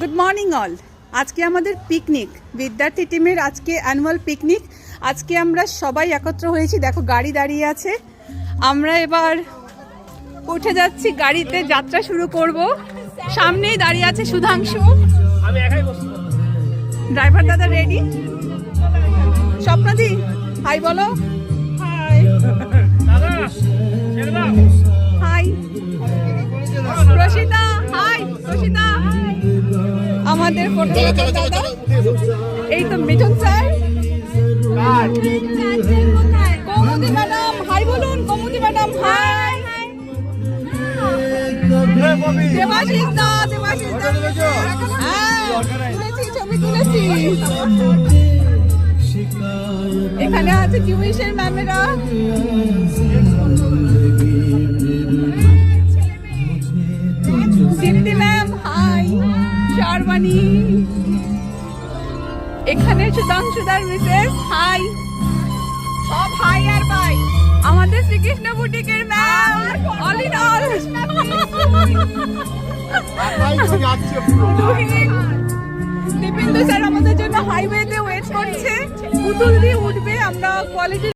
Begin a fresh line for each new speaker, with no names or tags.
Good morning all. আজকে আমাদের picnic, বিদ্যার্থী টিমের আজকে অ্যানুয়াল পিকনিক। আজকে আমরা সবাই একত্র হয়েছি, দেখো গাড়ি দাঁড়িয়ে আছে। আমরা এবার উঠে যাচ্ছি গাড়িতে, যাত্রা শুরু করব। সামনেই দাঁড়িয়ে আছে সুধাংশু, ড্রাইভার দাদা রেডি। স্বপ্নদি হাই বলো। Hi hi Prasita, hi Prasita. আমাদের এই তো Mithun sir, Kaumudi madam hi বলুন। Kaumudi madam hi. দেবাশিস দা, দেবাশিস দা তুলেছি, ছবি তুলেছি। এখানে আছে টিউশন ম্যামেরা। Dipti ma'am hi. শারবানি, এখানে সুধাংশুদার মিসেস হাই। সব হাই আর বাই। আমাদের শ্রীকৃষ্ণ বুটিকের ma'am all in all. Dipendu sir আমাদের জন্য হাইওয়েতে ওয়েট করছে। পুতুল দিয়ে উঠবে, আমরা কোয়ালিটি